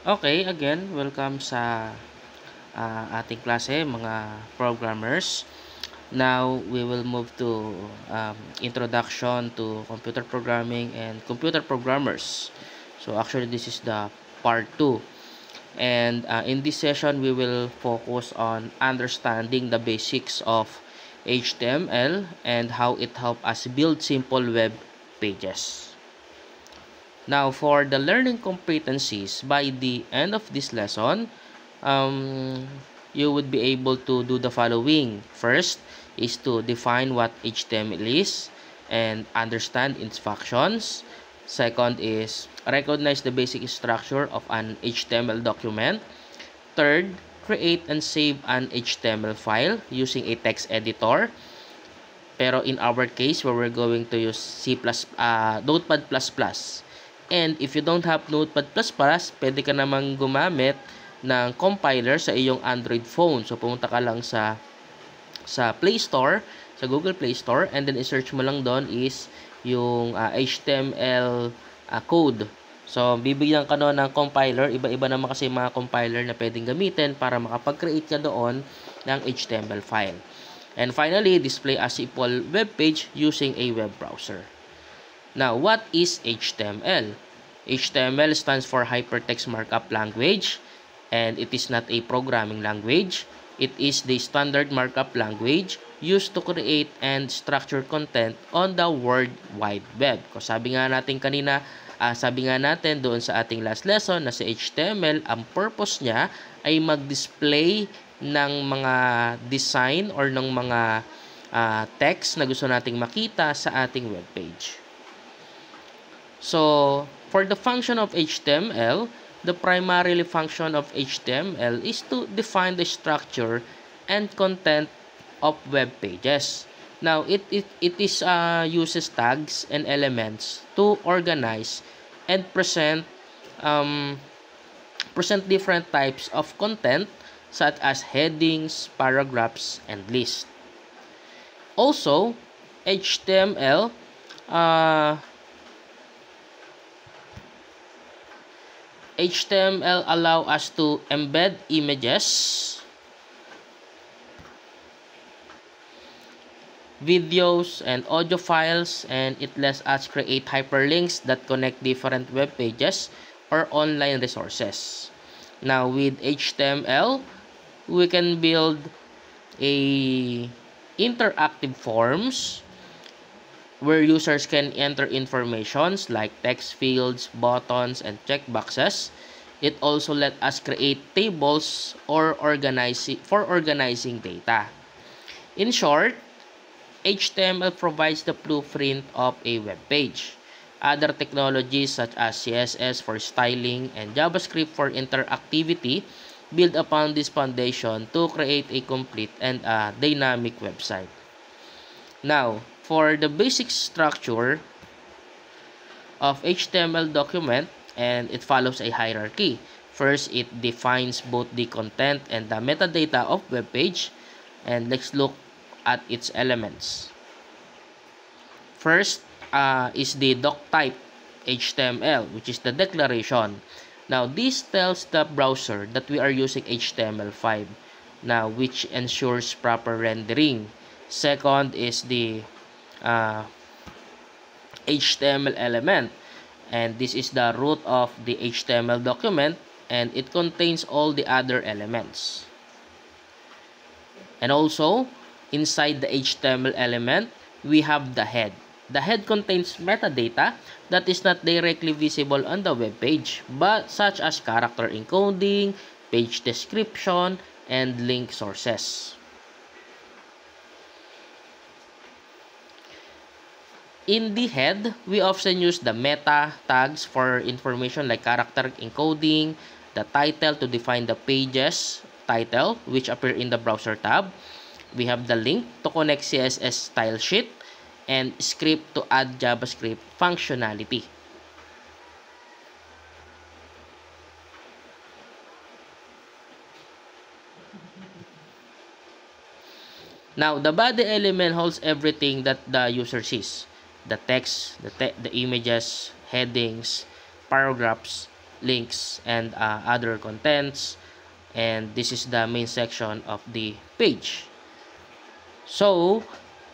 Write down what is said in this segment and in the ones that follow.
Okay, again, welcome sa ating klase, mga programmers. Now, we will move to introduction to computer programming and computer programmers. So, actually, this is the part 2. And in this session, we will focus on understanding the basics of HTML and how it helps us build simple web pages. Now, for the learning competencies, by the end of this lesson, um, you would be able to do the following. First is to define what HTML is and understand its functions. Second is recognize the basic structure of an HTML document. Third, create and save an HTML file using a text editor. Pero in our case, where we're going to use Notepad++. And if you don't have Notepad++, pwede ka namang gumamit ng compiler sa iyong Android phone. So, pumunta ka lang sa Play Store, sa Google Play Store, and then i-search mo lang doon is yung HTML code. So, bibigyan ka noon ng compiler. Iba-iba naman kasi mga compiler na pwedeng gamitin para makapag-create ka doon ng HTML file. And finally, display a simple web page using a web browser. Now, what is HTML? HTML stands for Hypertext Markup Language, and it is not a programming language. It is the standard markup language used to create and structure content on the World Wide Web. Kung sabi nga natin kanina, sabi nga natin doon sa ating last lesson na si HTML, ang purpose niya ay mag-display ng mga design or ng mga text na gusto nating makita sa ating web page. So, for the function of HTML, the primary function of HTML is to define the structure and content of web pages. Now, it uses tags and elements to organize and present different types of content such as headings, paragraphs, and lists. Also, HTML allow us to embed images, videos, and audio files, and it lets us create hyperlinks that connect different web pages or online resources. Now, with HTML, we can build a interactive forms where users can enter informations like text fields, buttons, and checkboxes. It also let us create tables or organizing data. In short, HTML provides the blueprint of a web page. Other technologies such as CSS for styling and JavaScript for interactivity build upon this foundation to create a complete and dynamic website. Now, for the basic structure of HTML document, and it follows a hierarchy. First, it defines both the content and the metadata of web page, and let's look at its elements. First is the doc type HTML, which is the declaration. Now, this tells the browser that we are using HTML5, now which ensures proper rendering. Second is the HTML element, and this is the root of the HTML document, and it contains all the other elements. And also, inside the HTML element, we have the head. The head contains metadata that is not directly visible on the web page, but such as character encoding, page description, and link sources. In the head, we often use the meta tags for information like character encoding, the title to define the page's title, which appear in the browser tab. We have the link to connect CSS style sheet, and script to add JavaScript functionality. Now, the body element holds everything that the user sees. The text, the images, headings, paragraphs, links and other contents, and this is the main section of the page. So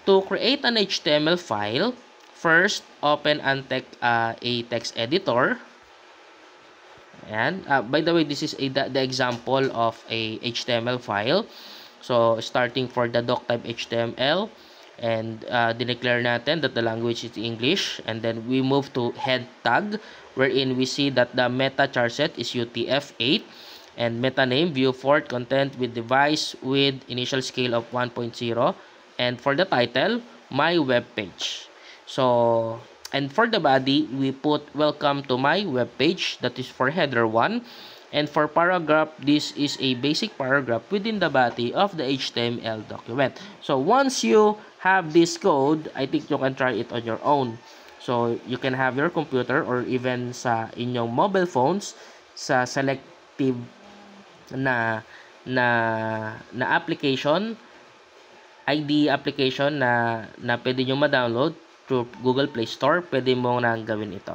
to create an HTML file, first open a text editor. And by the way, this is the example of a HTML file. So starting for the doc type HTML, and dineclare natin that the language is English, and then we move to head tag, wherein we see that the meta charset is UTF-8, and meta name Viewport content with device with initial scale of 1.0, and for the title, my web page. So, and for the body, we put welcome to my web page, that is for header 1. And for paragraph, this is a basic paragraph within the body of the HTML document. So once you have this code, I think you can try it on your own. So you can have your computer or even sa inyong mobile phones sa selective na application, ID application na pwede nyo ma-download through Google Play Store. Pwede mo nang gawin ito.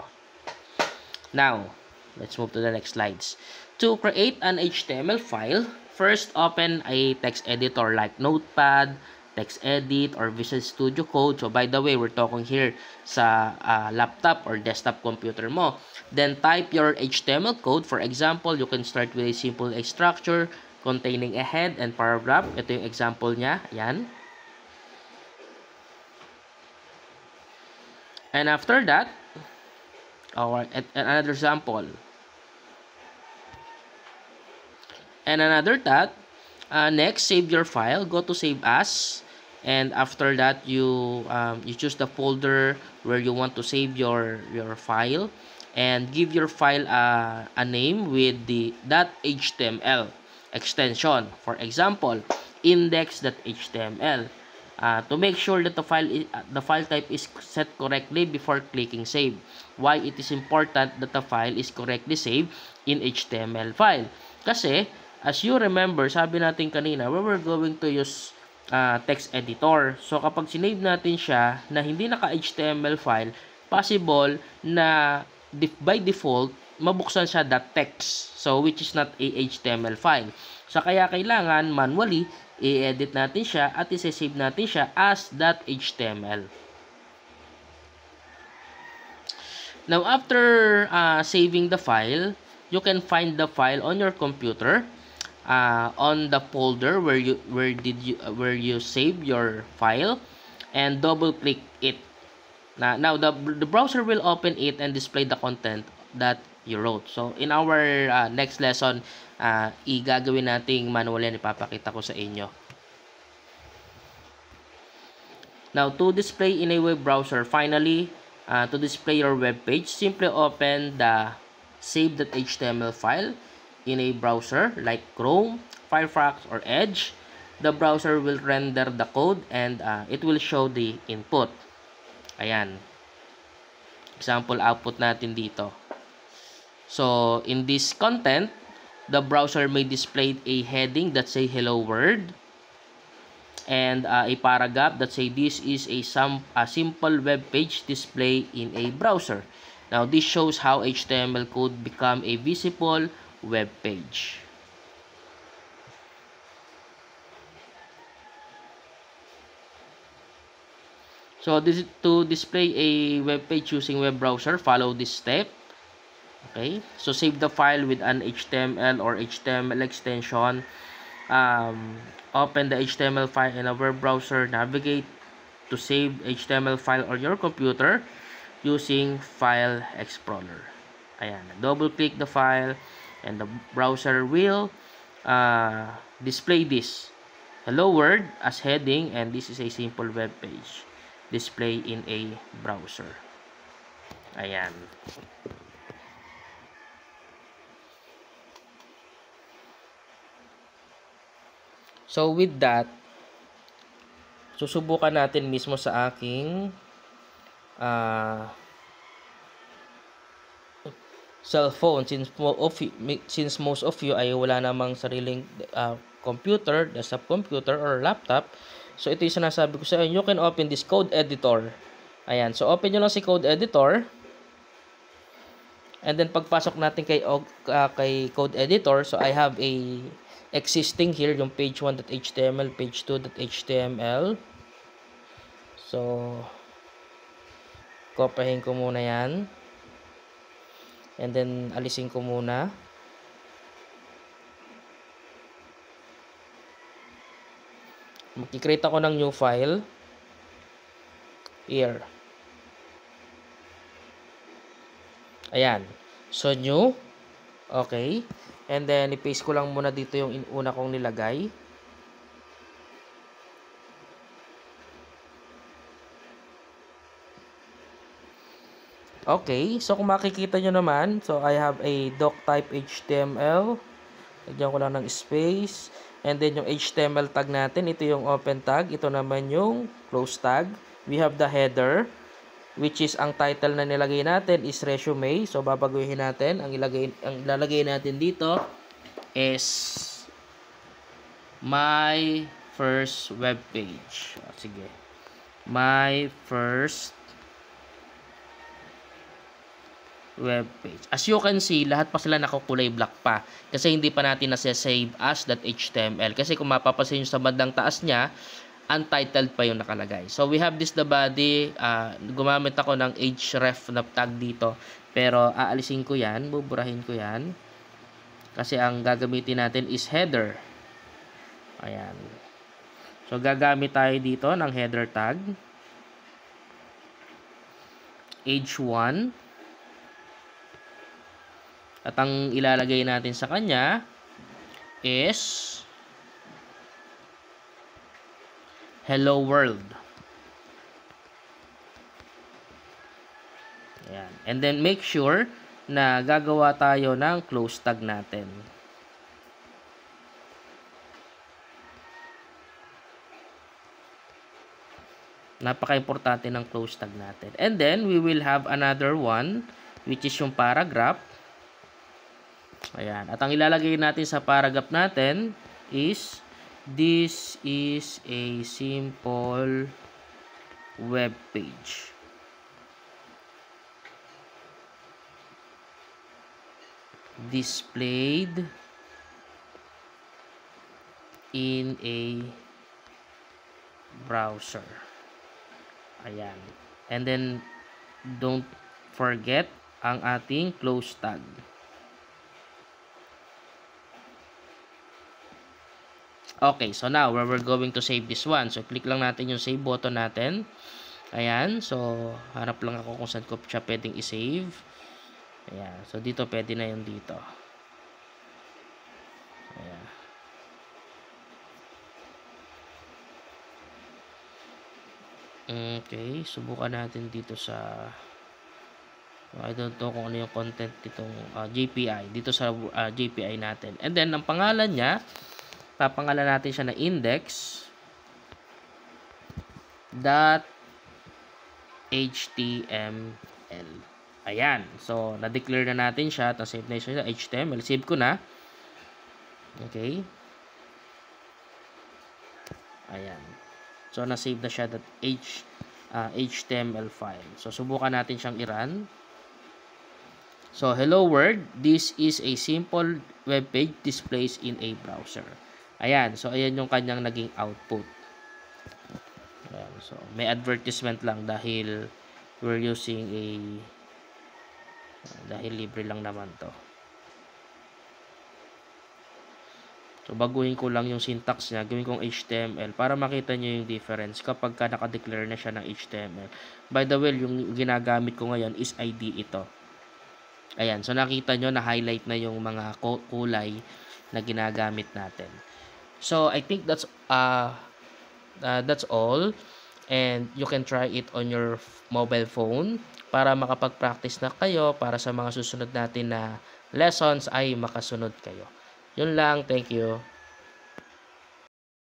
Now, let's move to the next slides. To create an HTML file, first open a text editor like Notepad, TextEdit, or Visual Studio Code. So by the way, we're talking here sa laptop or desktop computer mo. Then type your HTML code. For example, you can start with a simple structure containing a head and paragraph. Ito yung example niya. Ayan. And after that, another example. And another that, next, save your file. Go to Save As. And after that, you choose the folder where you want to save your file. And give your file a name with the .html extension. For example, index.html. To make sure that the file type is set correctly before clicking save. Why it is important that the file is correctly saved in HTML file? Kasi, as you remember, sabi natin kanina, we were going to use text editor. So, kapag sinave natin siya na hindi naka-HTML file, possible na by default, mabuksan siya .text. So, which is not a HTML file. So, kaya kailangan manually, i-edit natin siya at i-save natin siya as .html. Now, after saving the file, you can find the file on your computer. On the folder where you save your file, and double click it. Now the browser will open it and display the content that you wrote. So in our next lesson, igagawin nating manual yan, ipapakita ko sa inyo. Now to display in a web browser, finally, to display your web page, simply open the save.html file in a browser like Chrome, Firefox, or Edge. The browser will render the code and it will show the input. Ayan. Example output natin dito. So, in this content, the browser may display a heading that say hello world and a paragraph that say this is a simple web page display in a browser. Now, this shows how HTML code become a visible web page. So this is to display a web page using web browser. Follow this step. Okay, so save the file with an HTML or HTML extension. Open the HTML file in a web browser. Navigate to save HTML file on your computer using File Explorer. Ayan, double click the file and the browser will display this hello world as heading, and this is a simple web page display in a browser. Ayan. So with that, susubukan natin mismo sa aking cellphone, since most of you ay wala namang sariling computer, desktop computer or laptop. So ito yung sinasabi ko sa inyo, you can open this code editor. Ayan, so open nyo lang si code editor. And then pagpasok natin kay code editor, so I have a existing here yung page 1.html, page 2.html. So kopyahin ko muna yan. And then alisin ko muna. Mag-create ako ng new file. Here. Ayan. So, new. Okay. And then, i-paste ko lang muna dito yung una kong nilagay. Okay. So, kung makikita nyo naman, so, I have a doc type HTML. Lagyan ko lang ng space. And then, yung HTML tag natin, ito yung open tag. Ito naman yung close tag. We have the header, which is ang title na nilagay natin is resume. So, babaguhin natin. Ang ilalagay natin dito is my first web page. Sige. My first web page. As you can see, lahat pa sila nakakulay black pa. Kasi hindi pa natin nasa-save as .html. Kasi kung mapapansin nyo sa bandang taas niya, untitled pa yung nakalagay. So, we have this the body. Gumamit ako ng href na tag dito. Pero, aalisin ko yan. Buburahin ko yan. Kasi ang gagamitin natin is header. Ayan. So, gagamit tayo dito ng header tag. H1. At ang ilalagay natin sa kanya is hello world. Ayan. And then make sure na gagawa tayo ng close tag natin. Napaka-importante ng close tag natin. And then we will have another one which is yung paragraph. Ayan. At ang ilalagay natin sa paragraph natin is this is a simple web page. Displayed in a browser. Ayan. And then don't forget ang ating close tag. Okay, so now we're going to save this one. So click lang natin yung save button natin. Ayan, so hanap lang ako kung saan ko siya pwedeng i-save. Ayan, so dito pwede na yung dito. Ayan. Okay, subukan natin dito sa I don't know kung ano yung content ditong JPI. Dito sa JPI natin. And then, ang pangalan niya, papangalan natin siya na index.html. Ayan. So, na-declare na natin siya. Tapos, save na siya sa HTML. Save ko na. Okay. Ayan. So, na-save na siya HTML file. So, subukan natin siyang i-run. So, hello world. This is a simple web page displays in a browser. Ayan. So, ayan yung kanyang naging output. Ayan. So, may advertisement lang dahil we're using dahil libre lang naman to. So, baguhin ko lang yung syntax niya. Gawin kong HTML para makita nyo yung difference kapag ka naka-declare na siya ng HTML. By the way, yung ginagamit ko ngayon is ID ito. Ayan. So, nakita nyo na highlight na yung mga kulay na ginagamit natin. So, I think that's all. And you can try it on your mobile phone para makapag-practice na kayo para sa mga susunod natin na lessons ay makasunod kayo. Yun lang. Thank you.